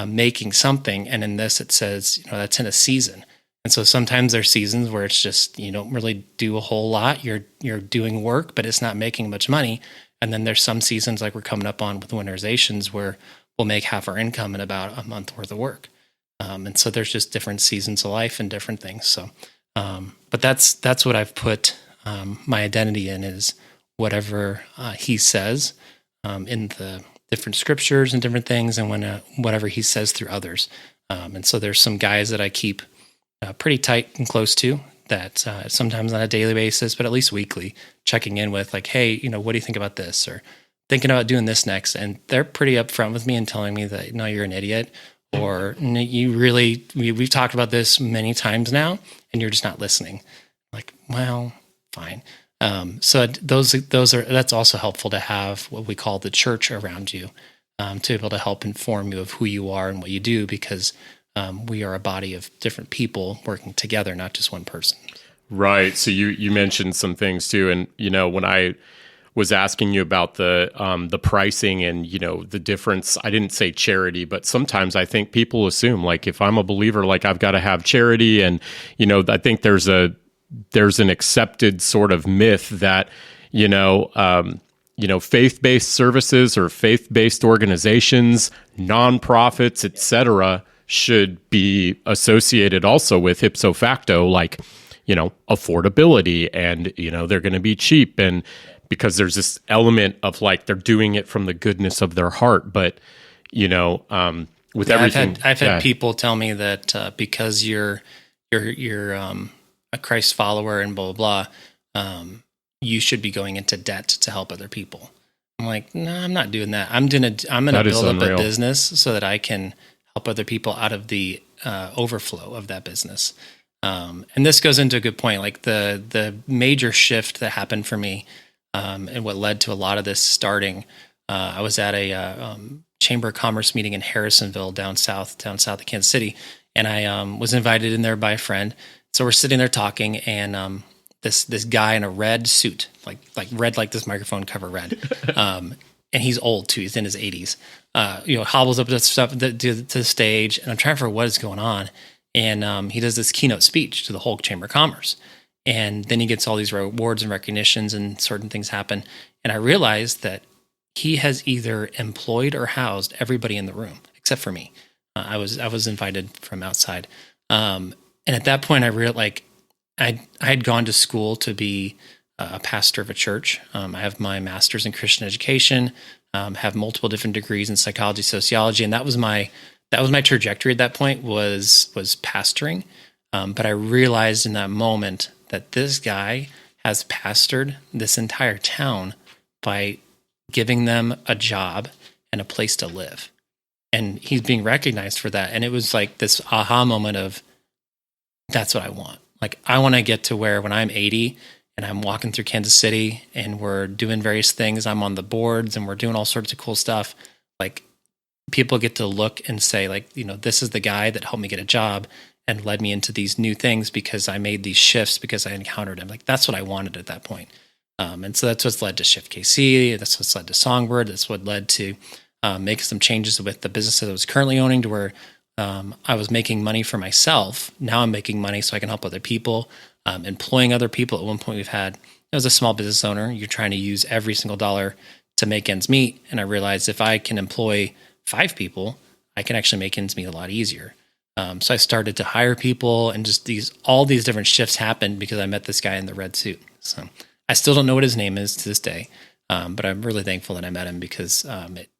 Speaker 2: making something. And in this, it says, that's in a season. And so sometimes there's seasons where it's just, you don't really do a whole lot. You're doing work, but it's not making much money. And then there's some seasons like we're coming up on with winterizations where we'll make half our income in about a month worth of work. And so there's just different seasons of life and different things. So, but that's what I've put my identity in is whatever he says in the different scriptures and different things, and whatever he says through others. And so there's some guys that I keep pretty tight and close to that sometimes on a daily basis, but at least weekly, checking in with like, hey, what do you think about this? Or thinking about doing this next. And they're pretty upfront with me and telling me that, no, you're an idiot. Or we've talked about this many times now, and you're just not listening. Like, well, fine. So that's also helpful to have what we call the church around you, to be able to help inform you of who you are and what you do, because we are a body of different people working together, not just one person.
Speaker 1: Right. So you mentioned some things too, and when I was asking you about the pricing and the difference, I didn't say charity, but sometimes I think people assume like if I'm a believer, like I've got to have charity, and I think there's an accepted sort of myth that faith-based services or faith-based organizations, nonprofits, etc., should be associated also with ipso facto, like affordability and, they're going to be cheap. And because there's this element of like, they're doing it from the goodness of their heart. But, with everything,
Speaker 2: I've had people tell me that because you're a Christ follower and blah, blah, blah, you should be going into debt to help other people. I'm like, no, I'm not doing that. I'm gonna build up a business so that I can help other people out of the overflow of that business. And this goes into a good point. Like the major shift that happened for me, and what led to a lot of this starting. I was at a Chamber of Commerce meeting in Harrisonville, down south of Kansas City, and I was invited in there by a friend. So we're sitting there talking, and this guy in a red suit, like red, like this microphone cover red. And he's old too. He's in his 80s. Hobbles up to the stage, and I'm trying to figure what is going on. And he does this keynote speech to the whole Chamber of Commerce. And then he gets all these rewards and recognitions, and certain things happen. And I realized that he has either employed or housed everybody in the room except for me. I was invited from outside. And at that point, I realized I had gone to school to be a pastor of a church. I have my master's in Christian education, have multiple different degrees in psychology, sociology, and that was my trajectory at that point was pastoring. But I realized in that moment that this guy has pastored this entire town by giving them a job and a place to live. And he's being recognized for that. And it was like this aha moment of, that's what I want. Like, I want to get to where when I'm 80 and I'm walking through Kansas City and we're doing various things, I'm on the boards and we're doing all sorts of cool stuff. Like, people get to look and say, like, this is the guy that helped me get a job and led me into these new things because I made these shifts because I encountered him. Like, that's what I wanted at that point. And so that's what's led to ShiftKC. That's what's led to Songbird. That's what led to make some changes with the business that I was currently owning, to where I was making money for myself. Now I'm making money so I can help other people, employing other people. At one point I was a small business owner. You're trying to use every single dollar to make ends meet. And I realized if I can employ 5 people, I can actually make ends meet a lot easier. So I started to hire people, and just all these different shifts happened because I met this guy in the red suit. So I still don't know what his name is to this day. But I'm really thankful that I met him, because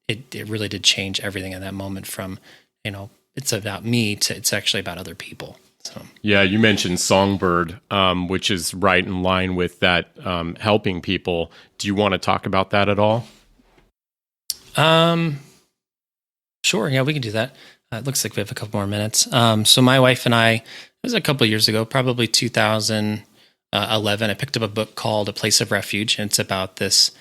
Speaker 2: it really did change everything in that moment from, it's about me to it's actually about other people. So
Speaker 1: yeah, you mentioned Songbird, which is right in line with that, helping people. Do you want to talk about that at all?
Speaker 2: Sure. Yeah, we can do that. It looks like we have a couple more minutes. So my wife and I, it was a couple of years ago, probably 2011, I picked up a book called A Place of Refuge, and it's about this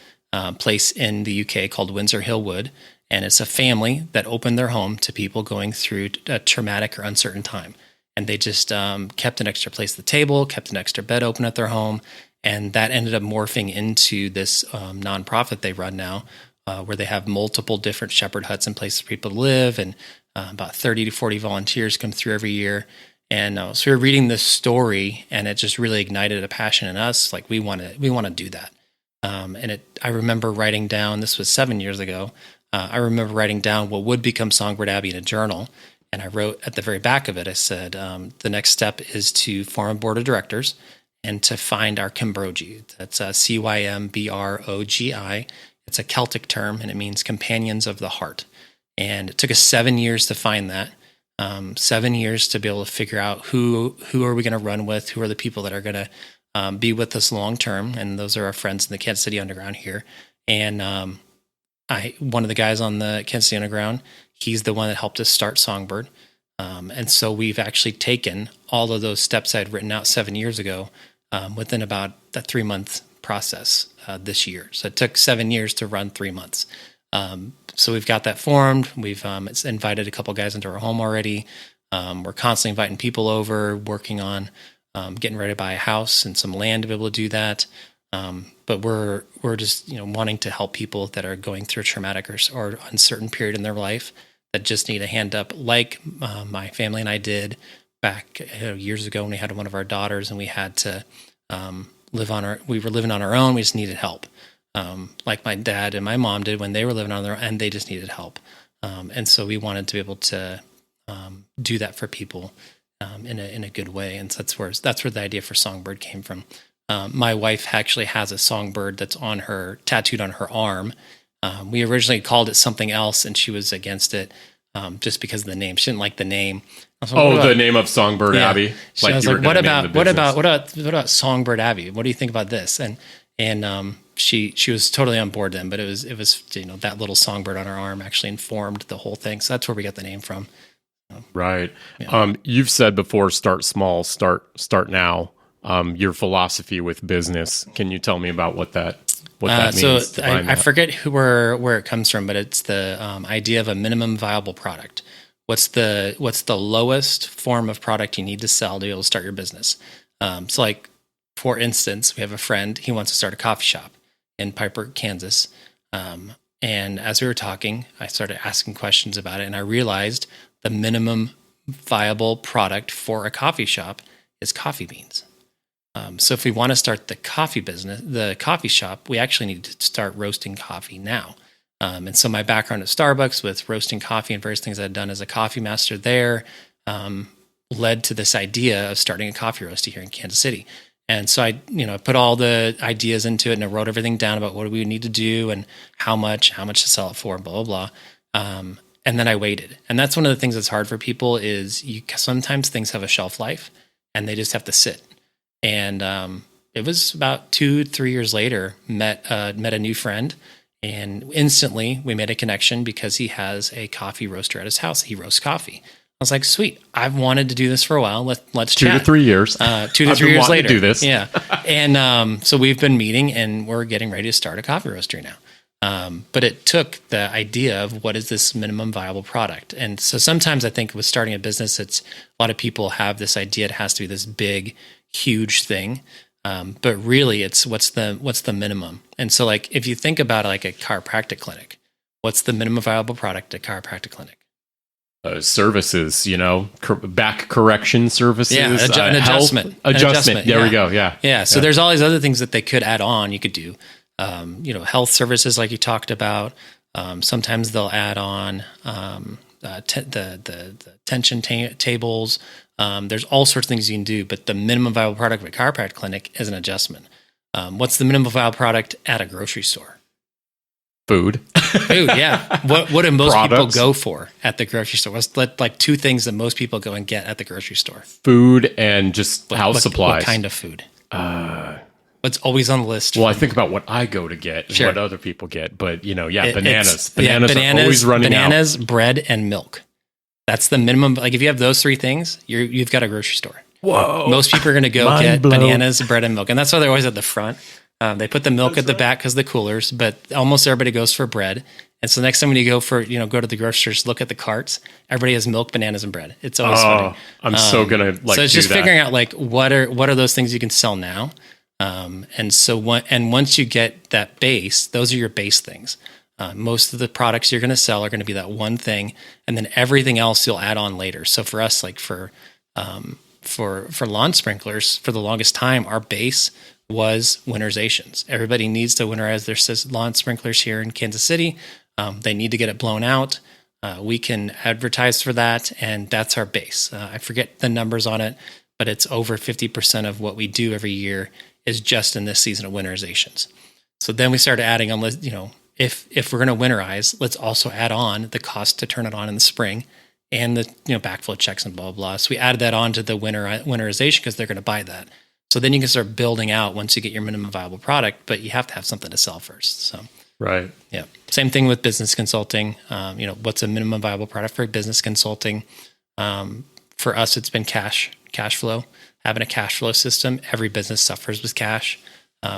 Speaker 2: place in the UK called Windsor Hill Wood. And it's a family that opened their home to people going through a traumatic or uncertain time. And they just kept an extra place at the table, kept an extra bed open at their home. And that ended up morphing into this nonprofit they run now, where they have multiple different shepherd huts and places for people to live. And about 30 to 40 volunteers come through every year. And so we were reading this story, and it just really ignited a passion in us. Like, we want to do that. I remember writing down, this was 7 years ago, I remember writing down what would become Songbird Abbey in a journal. And I wrote at the very back of it, I said, the next step is to form a board of directors and to find our Cymbrogi. That's Cymbrogi. It's a Celtic term, and it means companions of the heart. And it took us 7 years to find that. 7 years to be able to figure out who are we going to run with, who are the people that are going to be with us long term, and those are our friends in the Kansas City Underground here. And one of the guys on the Kansas City Underground, he's the one that helped us start Songbird. And so we've actually taken all of those steps I'd written out 7 years ago within about a 3-month process this year. So it took 7 years to run 3 months. So we've got that formed. We've invited a couple guys into our home already. We're constantly inviting people over, working on getting ready to buy a house and some land to be able to do that. But we're just wanting to help people that are going through a traumatic or uncertain period in their life that just need a hand up, like my family and I did back years ago when we had one of our daughters and we had to we were living on our own. We just needed help. Like my dad and my mom did when they were living on their own, and they just needed help. And so we wanted to be able to do that for people. in a good way. And so that's where the idea for Songbird came from. My wife actually has a songbird that's tattooed on her arm. We originally called it something else, and she was against it just because of the name. She didn't like the name. I was like,
Speaker 1: the name of Songbird Abbey.
Speaker 2: I was like, what about Songbird Abbey? What do you think about this? And she was totally on board then, but it was that little songbird on her arm actually informed the whole thing. So that's where we got the name from.
Speaker 1: Right. Yeah. You've said before, start small, start now. Your philosophy with business. Can you tell me about what that means?
Speaker 2: So I forget where it comes from, but it's the idea of a minimum viable product. What's the lowest form of product you need to sell to be able to start your business? So like, for instance, we have a friend, he wants to start a coffee shop in Piper, Kansas. And as we were talking, I started asking questions about it, and I realized the minimum viable product for a coffee shop is coffee beans. So if we want to start the coffee business, the coffee shop, we actually need to start roasting coffee now. And so my background at Starbucks with roasting coffee and various things I'd done as a coffee master there led to this idea of starting a coffee roaster here in Kansas City. And so I put all the ideas into it, and I wrote everything down about what do we need to do and how much to sell it for, and blah, blah, blah. And then I waited. And that's one of the things that's hard for people is sometimes things have a shelf life and they just have to sit. And it was about 2-3 years later, met a new friend, and instantly we made a connection because he has a coffee roaster at his house. He roasts coffee. I was like, sweet, I've wanted to do this for a while. Let's chat.
Speaker 1: 2 to 3 years.
Speaker 2: 2 to 3 years later.
Speaker 1: To do this.
Speaker 2: Yeah. And so we've been meeting, and we're getting ready to start a coffee roastery now. But it took the idea of what is this minimum viable product. And so sometimes I think with starting a business, a lot of people have this idea it has to be this big, huge thing. But really it's what's the minimum. And so like, if you think about like a chiropractic clinic, what's the minimum viable product at a chiropractic clinic?
Speaker 1: Services, back correction services.
Speaker 2: Yeah, an adjustment.
Speaker 1: Adjustment. There we go. Yeah.
Speaker 2: Yeah. So there's all these other things that they could add on. You could do, health services like you talked about. Sometimes they'll add on the tension tables. There's all sorts of things you can do, but the minimum viable product of a chiropractic clinic is an adjustment. What's the minimum viable product at a grocery store?
Speaker 1: Food,
Speaker 2: yeah. What do most people go for at the grocery store? What's like 2 things that most people go and get at the grocery store?
Speaker 1: Food and just house supplies.
Speaker 2: What kind of food? What's always on the list?
Speaker 1: Well, I think about what I go to get and what other people get, but bananas.
Speaker 2: Bananas
Speaker 1: are always running out.
Speaker 2: Bananas, bread, and milk. That's the minimum. Like if you have those 3 things, you've got a grocery store.
Speaker 1: Whoa!
Speaker 2: Most people are going to go get bananas, bread, and milk, and that's why they're always at the front. They put the milk at the back because of the coolers, but almost everybody goes for bread. And so next time when you go to the grocery store, look at the carts. Everybody has milk, bananas, and bread. It's always funny.
Speaker 1: I'm so gonna
Speaker 2: So it's just figuring out like what are those things you can sell now. And once you get that base, those are your base things. Most of the products you're going to sell are going to be that one thing, and then everything else you'll add on later. So for us, like for lawn sprinklers, for the longest time, our base was winterizations. Everybody needs to winterize their lawn sprinklers here in Kansas City. They need to get it blown out. We can advertise for that, and that's our base. I forget the numbers on it, but it's over 50% of what we do every year is just in this season of winterizations. So then we started adding on, if we're going to winterize, let's also add on the cost to turn it on in the spring and the backflow checks and blah, blah, blah. So we added that on to the winterization because they're going to buy that. So then you can start building out once you get your minimum viable product, but you have to have something to sell first. So
Speaker 1: right.
Speaker 2: Yeah. Same thing with business consulting. What's a minimum viable product for business consulting? For us, it's been cash flow. Having a cash flow system, every business suffers with cash.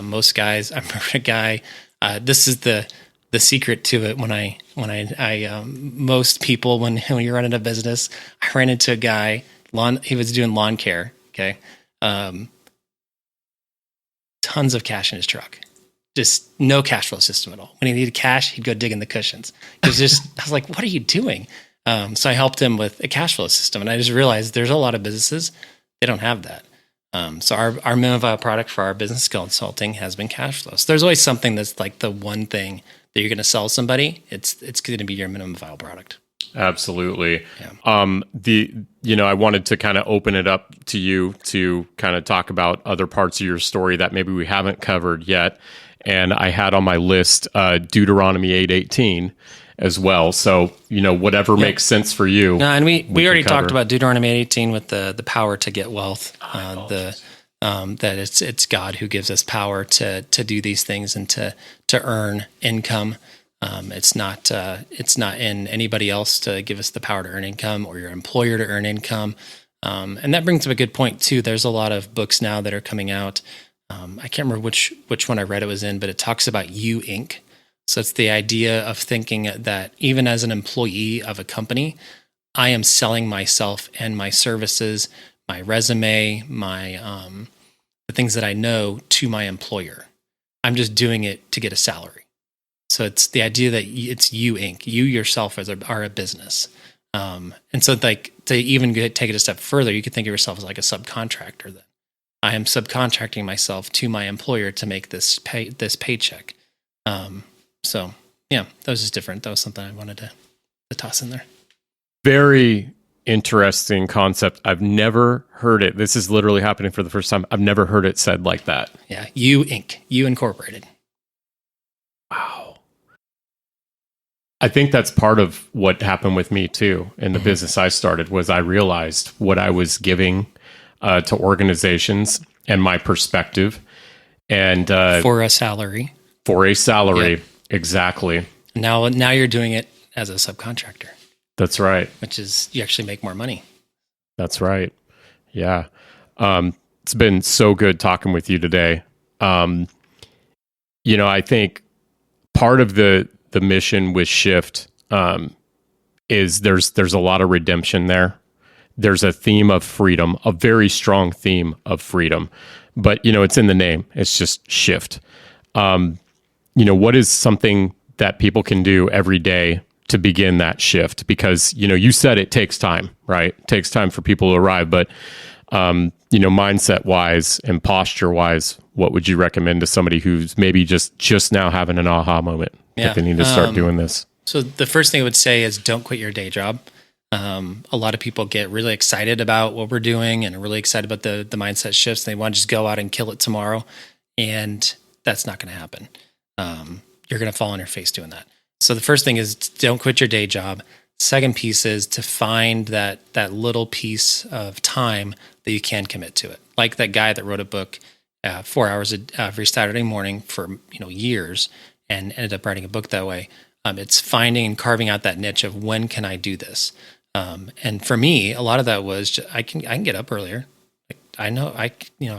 Speaker 2: Most guys, I remember a guy, this is the secret to it. Most people, when you're running a business, I ran into a guy, he was doing lawn care. Okay. Tons of cash in his truck, just no cash flow system at all. When he needed cash, he'd go dig in the cushions. I was like, what are you doing? So I helped him with a cash flow system. And I just realized there's a lot of businesses, they don't have that. So our minimum viable product for our business consulting has been cash flow. So there's always something that's like the one thing that you're going to sell somebody. It's going to be your minimum viable product.
Speaker 1: Absolutely.
Speaker 2: Yeah.
Speaker 1: I wanted to kind of open it up to you to kind of talk about other parts of your story that maybe we haven't covered yet. And I had on my list Deuteronomy 8:18 as well. So, whatever makes sense for you.
Speaker 2: No, and we already talked about Deuteronomy 8:18 with the power to get wealth. That it's God who gives us power to do these things and to earn income. It's not in anybody else to give us the power to earn income or your employer to earn income. And that brings up a good point too. There's a lot of books now that are coming out. I can't remember which one I read it was in, but it talks about You Inc. So it's the idea of thinking that even as an employee of a company, I am selling myself and my services, my resume, my the things that I know to my employer. I'm just doing it to get a salary. So it's the idea that it's You Inc. You yourself are a business. And so like to even take it a step further, you could think of yourself as like a subcontractor then. I am subcontracting myself to my employer to make this paycheck. So yeah, that was just different. That was something I wanted to toss in there.
Speaker 1: Very interesting concept. I've never heard it. This is literally happening for the first time. I've never heard it said like that.
Speaker 2: Yeah, You Inc. You Incorporated.
Speaker 1: Wow. I think that's part of what happened with me too in the business I started was I realized what I was giving to organizations and my perspective and
Speaker 2: for a salary.
Speaker 1: Yep. Exactly.
Speaker 2: Now you're doing it as a subcontractor.
Speaker 1: That's right.
Speaker 2: Which is you actually make more money.
Speaker 1: That's right. Yeah. It's been so good talking with you today. I think part of the mission with Shift is there's a lot of redemption there. There's a theme of freedom, a very strong theme of freedom. But, it's in the name. It's just Shift. What is something that people can do every day to begin that shift? Because, you said it takes time, right? It takes time for people to arrive. But, mindset wise and posture wise, what would you recommend to somebody who's maybe just now having an aha moment that they need to start doing this?
Speaker 2: So the first thing I would say is don't quit your day job. A lot of people get really excited about what we're doing and are really excited about the mindset shifts. They want to just go out and kill it tomorrow. And that's not going to happen. You're going to fall on your face doing that. So the first thing is don't quit your day job. Second piece is to find that little piece of time that you can commit to it. Like that guy that wrote a book 4 hours every Saturday morning for years and ended up writing a book that way. It's finding and carving out that niche of when can I do this. And for me, a lot of that was I can get up earlier. I know I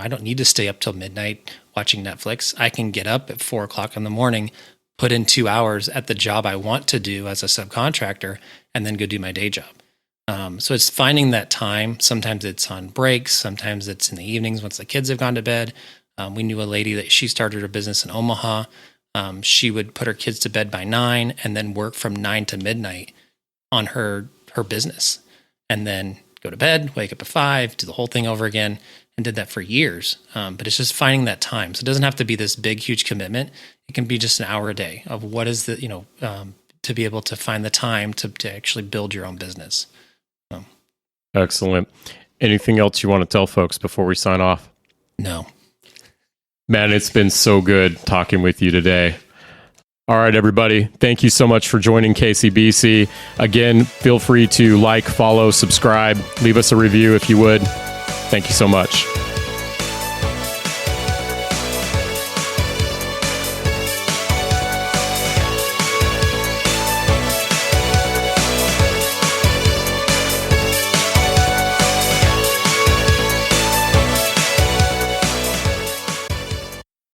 Speaker 2: don't need to stay up till midnight watching Netflix. I can get up at 4 o'clock in the morning, put in 2 hours at the job I want to do as a subcontractor, and then go do my day job. So it's finding that time. Sometimes it's on breaks. Sometimes it's in the evenings once the kids have gone to bed. We knew a lady that she started her business in Omaha. She would put her kids to bed by 9 and then work from 9 to midnight on her business, and then go to bed, wake up at 5, do the whole thing over again, and did that for years. But it's just finding that time. So it doesn't have to be this big, huge commitment. It can be just an hour a day of what is to be able to find the time to actually build your own business.
Speaker 1: Excellent. Anything else you want to tell folks before we sign off?
Speaker 2: No.
Speaker 1: Man, it's been so good talking with you today. All right, everybody. Thank you so much for joining KCBC. Again, feel free to like, follow, subscribe, leave us a review if you would. Thank you so much.